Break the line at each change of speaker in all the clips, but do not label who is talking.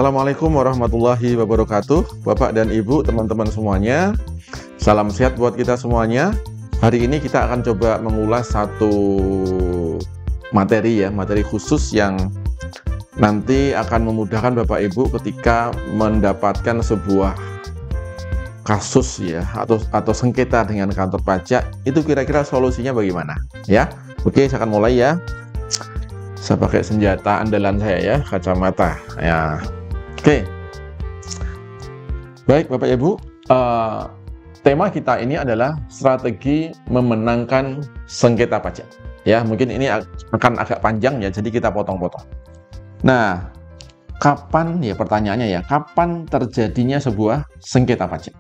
Assalamualaikum warahmatullahi wabarakatuh, Bapak dan Ibu, teman-teman semuanya. Salam sehat buat kita semuanya. Hari ini kita akan coba mengulas satu materi khusus yang nanti akan memudahkan Bapak Ibu ketika mendapatkan sebuah kasus atau sengketa dengan kantor pajak. Itu kira-kira solusinya bagaimana ya? Oke, saya akan mulai ya. Saya pakai senjata andalan saya ya, kacamata ya. Oke, baik Bapak Ibu, tema kita ini adalah strategi memenangkan sengketa pajak. Ya, mungkin ini akan agak panjang ya, jadi kita potong-potong. Nah, kapan ya pertanyaannya ya, kapan terjadinya sebuah sengketa pajak?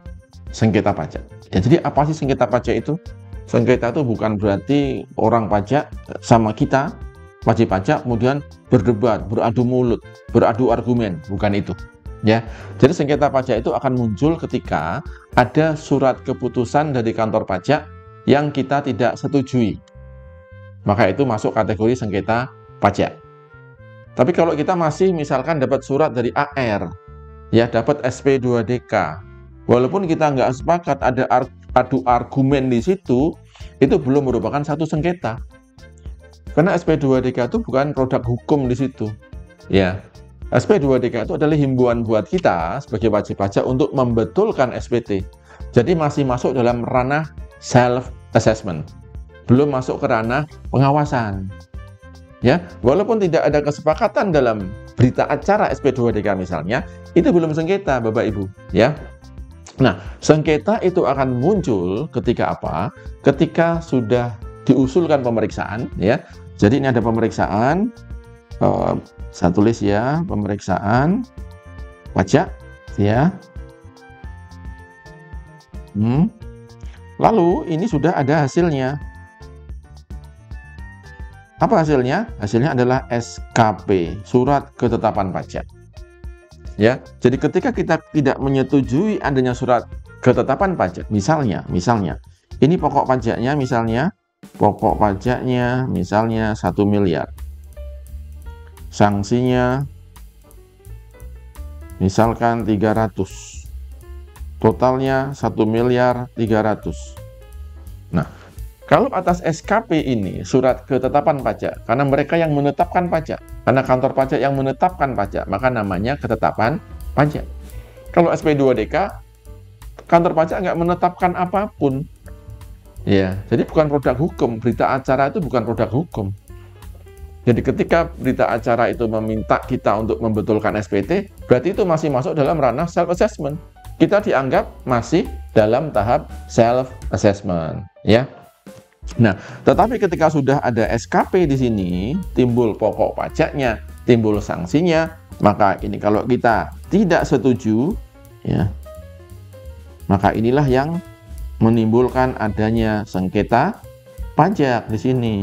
Sengketa pajak. Ya, jadi apa sih sengketa pajak itu? Sengketa itu bukan berarti orang pajak sama kita wajib pajak kemudian berdebat, beradu mulut, beradu argumen, bukan itu ya. Jadi sengketa pajak itu akan muncul ketika ada surat keputusan dari kantor pajak yang kita tidak setujui, maka itu masuk kategori sengketa pajak. Tapi kalau kita masih misalkan dapat surat dari AR ya, dapat SP2DK, walaupun kita nggak sepakat, ada adu argumen di situ, itu belum merupakan satu sengketa. Karena SP2DK itu bukan produk hukum di situ. Ya, SP2DK itu adalah himbauan buat kita sebagai wajib pajak untuk membetulkan SPT. Jadi masih masuk dalam ranah self assessment. Belum masuk ke ranah pengawasan. Ya, walaupun tidak ada kesepakatan dalam berita acara SP2DK misalnya, itu belum sengketa Bapak Ibu, ya. Nah, sengketa itu akan muncul ketika apa? Ketika sudah diusulkan pemeriksaan ya. Jadi ini ada pemeriksaan, saya tulis ya, pemeriksaan pajak ya. Lalu ini sudah ada hasilnya. Apa hasilnya? Hasilnya adalah SKP, surat ketetapan pajak. Ya, jadi ketika kita tidak menyetujui adanya surat ketetapan pajak, misalnya ini pokok pajaknya misalnya 1 miliar, sanksinya misalkan 300, totalnya 1 miliar 300. Nah, kalau atas SKP ini surat ketetapan pajak, karena mereka yang menetapkan pajak, karena kantor pajak yang menetapkan pajak, maka namanya ketetapan pajak. Kalau SP2DK, kantor pajak nggak menetapkan apapun. Ya, jadi bukan produk hukum. Berita acara itu bukan produk hukum. Jadi ketika berita acara itu meminta kita untuk membetulkan SPT, berarti itu masih masuk dalam ranah self assessment. Kita dianggap masih dalam tahap self assessment, ya. Nah, tetapi ketika sudah ada SKP di sini, timbul pokok pajaknya, timbul sanksinya, maka ini kalau kita tidak setuju, ya, maka inilah yang menimbulkan adanya sengketa pajak di sini.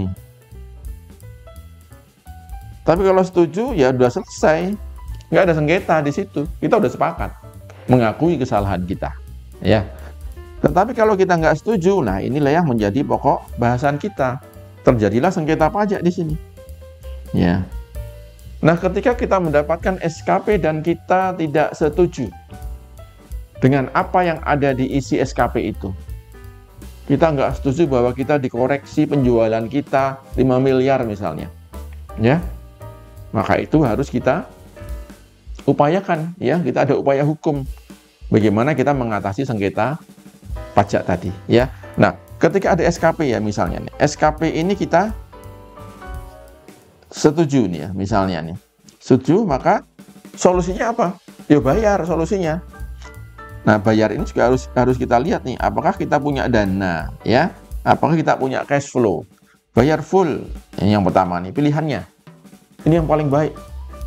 Tapi kalau setuju ya udah selesai, nggak ada sengketa di situ. Kita udah sepakat mengakui kesalahan kita, ya. Tetapi kalau kita nggak setuju, nah inilah yang menjadi pokok bahasan kita. Terjadilah sengketa pajak di sini, ya. Nah, ketika kita mendapatkan SKP dan kita tidak setuju dengan apa yang ada di isi SKP itu, kita nggak setuju bahwa kita dikoreksi penjualan kita 5 miliar misalnya, ya, maka itu harus kita upayakan, ya. Kita ada upaya hukum bagaimana kita mengatasi sengketa pajak tadi, ya. Nah, ketika ada SKP ya misalnya nih, SKP ini kita setuju nih ya, misalnya nih, setuju, maka solusinya apa? Ya bayar solusinya. Nah, bayar ini juga harus kita lihat nih, apakah kita punya dana, ya, apakah kita punya cash flow. Bayar full, ini yang pertama nih, pilihannya. Ini yang paling baik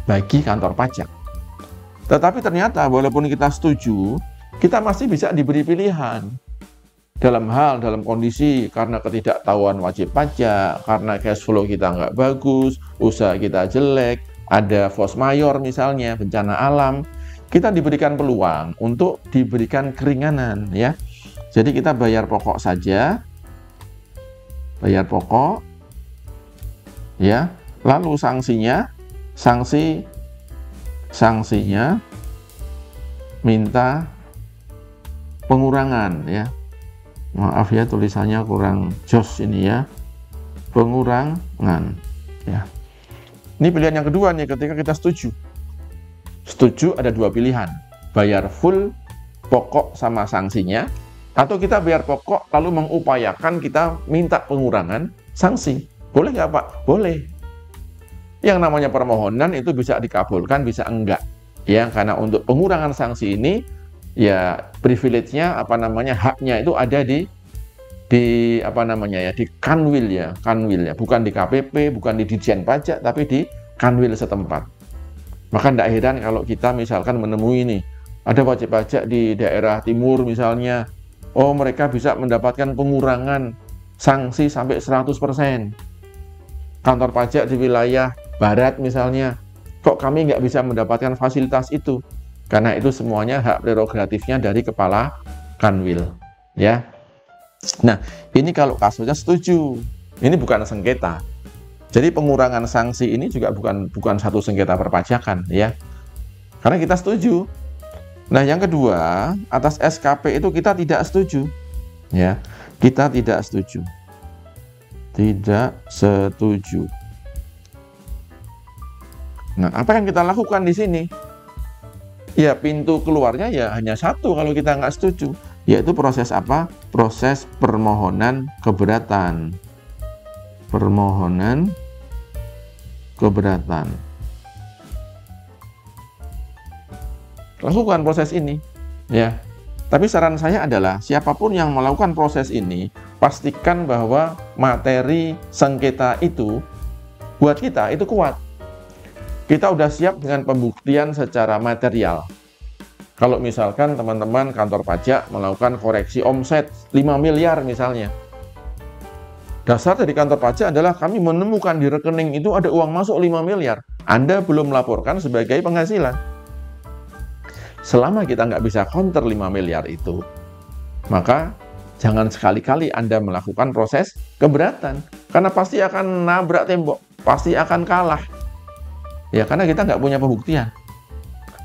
bagi kantor pajak. Tetapi ternyata walaupun kita setuju, kita masih bisa diberi pilihan. Dalam kondisi karena ketidaktahuan wajib pajak, karena cash flow kita nggak bagus, usaha kita jelek, ada force majeure misalnya, bencana alam, kita diberikan peluang untuk diberikan keringanan, ya. Jadi kita bayar pokok saja, bayar pokok, ya. Lalu sanksinya, sanksi sanksinya minta pengurangan ya. Maaf ya tulisannya kurang jos ini ya. Pengurangan ya. Ini pilihan yang kedua nih ketika kita setuju. Setuju ada dua pilihan. Bayar full pokok sama sanksinya, atau kita bayar pokok lalu mengupayakan kita minta pengurangan sanksi. Boleh nggak Pak? Boleh. Yang namanya permohonan itu bisa dikabulkan, bisa enggak. Ya, karena untuk pengurangan sanksi ini ya privilege-nya haknya itu ada di Kanwil ya, bukan di KPP, bukan di Ditjen Pajak, tapi di Kanwil setempat. Maka tidak heran kalau kita misalkan menemui nih ada wajib pajak di daerah timur misalnya, oh mereka bisa mendapatkan pengurangan sanksi sampai 100%. Kantor pajak di wilayah barat misalnya, kok kami nggak bisa mendapatkan fasilitas itu? Karena itu semuanya hak prerogatifnya dari kepala Kanwil, ya. Nah, ini kalau kasusnya setuju, ini bukan sengketa. Jadi pengurangan sanksi ini juga bukan satu sengketa perpajakan, ya. Karena kita setuju. Nah, yang kedua, atas SKP itu kita tidak setuju, ya. Kita tidak setuju. Tidak setuju. Nah, apa yang kita lakukan di sini? Ya, pintu keluarnya ya hanya satu kalau kita nggak setuju, yaitu proses apa? Proses permohonan keberatan. Permohonan keberatan. Lakukan proses ini, ya. Tapi saran saya adalah siapapun yang melakukan proses ini, pastikan bahwa materi sengketa itu buat kita itu kuat. Kita udah siap dengan pembuktian secara material. Kalau misalkan teman-teman kantor pajak melakukan koreksi omset 5 miliar misalnya. Dasar dari kantor pajak adalah kami menemukan di rekening itu ada uang masuk 5 miliar. Anda belum melaporkan sebagai penghasilan. Selama kita nggak bisa counter 5 miliar itu, maka jangan sekali-kali Anda melakukan proses keberatan. Karena pasti akan nabrak tembok, pasti akan kalah. Ya, karena kita nggak punya pembuktian.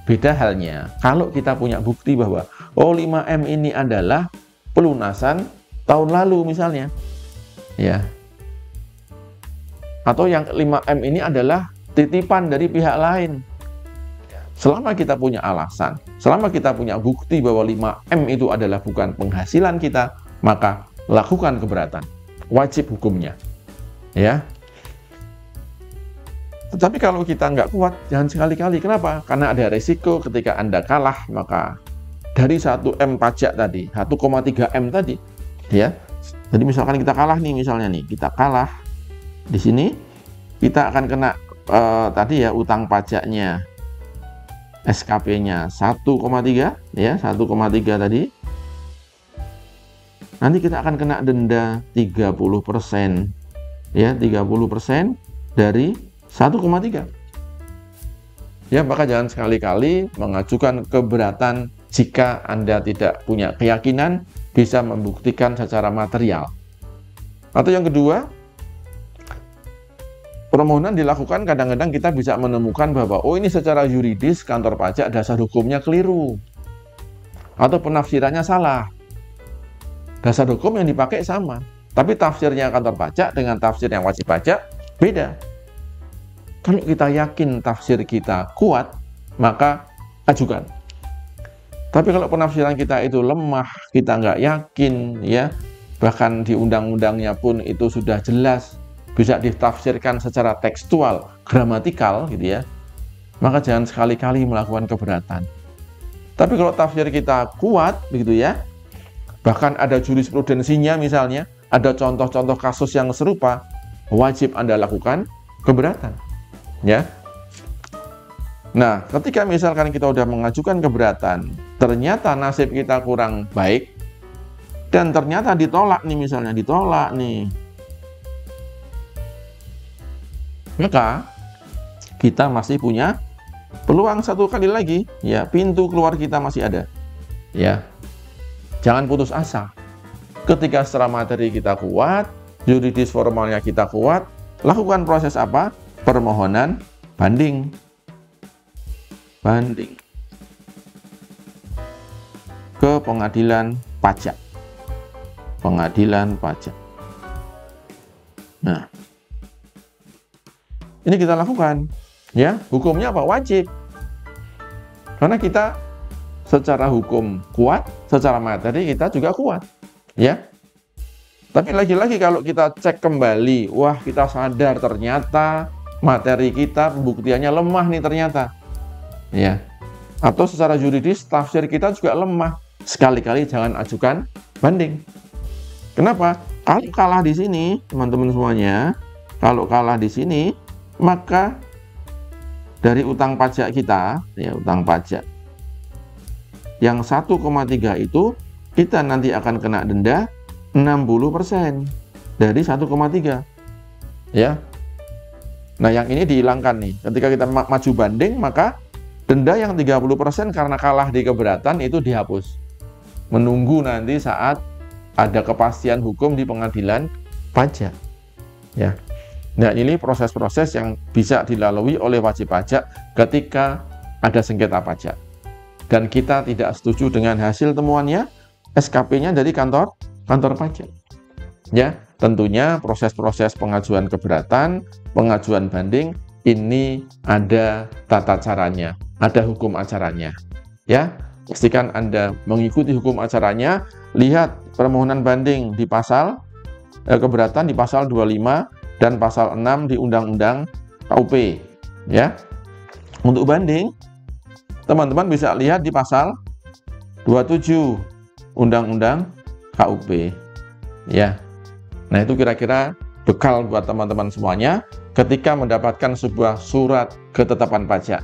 Beda halnya kalau kita punya bukti bahwa 5M ini adalah pelunasan tahun lalu misalnya, ya, atau yang 5M ini adalah titipan dari pihak lain. Selama kita punya alasan, selama kita punya bukti bahwa 5M itu adalah bukan penghasilan kita, maka lakukan keberatan, wajib hukumnya, ya. Tetapi kalau kita nggak kuat, jangan sekali-kali. Kenapa? Karena ada resiko ketika Anda kalah, maka dari 1M pajak tadi, 1,3M tadi, ya. Jadi misalkan kita kalah nih, kita kalah di sini, kita akan kena tadi ya utang pajaknya, SKP-nya 1,3, ya 1,3 tadi. Nanti kita akan kena denda 30%, ya 30% dari 1,3. Ya, maka jangan sekali-kali mengajukan keberatan jika Anda tidak punya keyakinan bisa membuktikan secara material. Atau yang kedua, permohonan dilakukan kadang-kadang kita bisa menemukan bahwa ini secara yuridis kantor pajak dasar hukumnya keliru atau penafsirannya salah. Dasar hukum yang dipakai sama, tapi tafsirnya kantor pajak dengan tafsir yang wajib pajak beda. Kalau kita yakin tafsir kita kuat, maka ajukan. Tapi kalau penafsiran kita itu lemah, kita nggak yakin, ya, bahkan di undang-undangnya pun itu sudah jelas, bisa ditafsirkan secara tekstual, gramatikal, gitu ya, maka jangan sekali-kali melakukan keberatan. Tapi kalau tafsir kita kuat, begitu ya, bahkan ada jurisprudensinya misalnya, ada contoh-contoh kasus yang serupa, wajib Anda lakukan keberatan. Ya. Nah, ketika misalkan kita udah mengajukan keberatan, ternyata nasib kita kurang baik, dan ternyata ditolak nih misalnya, maka kita masih punya peluang satu kali lagi, ya, pintu keluar kita masih ada, ya. Jangan putus asa. Ketika secara materi kita kuat, yuridis formalnya kita kuat, lakukan proses apa? Permohonan banding. banding ke pengadilan pajak. Pengadilan pajak. Nah, ini kita lakukan, ya. Hukumnya apa? Wajib. Karena kita secara hukum kuat, secara materi kita juga kuat, ya. Tapi lagi-lagi kalau kita cek kembali, wah kita sadar ternyata materi kita pembuktiannya lemah nih ternyata, ya. Atau secara yuridis tafsir kita juga lemah. Sekali-kali jangan ajukan banding. Kenapa? Kalau kalah di sini, teman-teman semuanya, kalau kalah di sini, maka dari utang pajak kita, ya utang pajak yang 1,3 itu kita nanti akan kena denda 60% dari 1,3, ya. Nah, yang ini dihilangkan nih. Ketika kita maju banding, maka denda yang 30% karena kalah di keberatan itu dihapus. Menunggu nanti saat ada kepastian hukum di pengadilan pajak, ya. Nah, ini proses-proses yang bisa dilalui oleh wajib pajak ketika ada sengketa pajak. Dan kita tidak setuju dengan hasil temuannya, SKP-nya dari kantor pajak. Ya, tentunya proses-proses pengajuan keberatan, pengajuan banding, ini ada tata caranya, ada hukum acaranya. Ya, pastikan Anda mengikuti hukum acaranya, lihat permohonan banding di pasal keberatan di pasal 25 dan pasal 6 di Undang-Undang KUP. Ya, untuk banding, teman-teman bisa lihat di pasal 27 Undang-Undang KUP, ya. Nah, itu kira-kira bekal buat teman-teman semuanya ketika mendapatkan sebuah surat ketetapan pajak.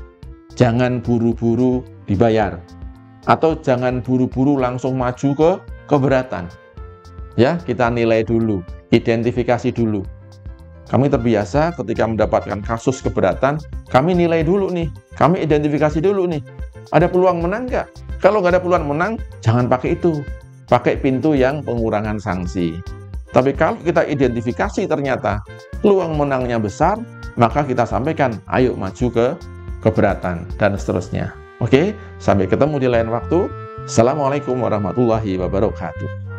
Jangan buru-buru dibayar, atau jangan buru-buru langsung maju ke keberatan. Ya, kita nilai dulu, identifikasi dulu. Kami terbiasa ketika mendapatkan kasus keberatan, kami nilai dulu nih, kami identifikasi dulu nih. Ada peluang menang nggak? Kalau nggak ada peluang menang, jangan pakai itu. Pakai pintu yang pengurangan sanksi. Tapi kalau kita identifikasi ternyata peluang menangnya besar, maka kita sampaikan, ayo maju ke keberatan, dan seterusnya. Oke, sampai ketemu di lain waktu. Assalamualaikum warahmatullahi wabarakatuh.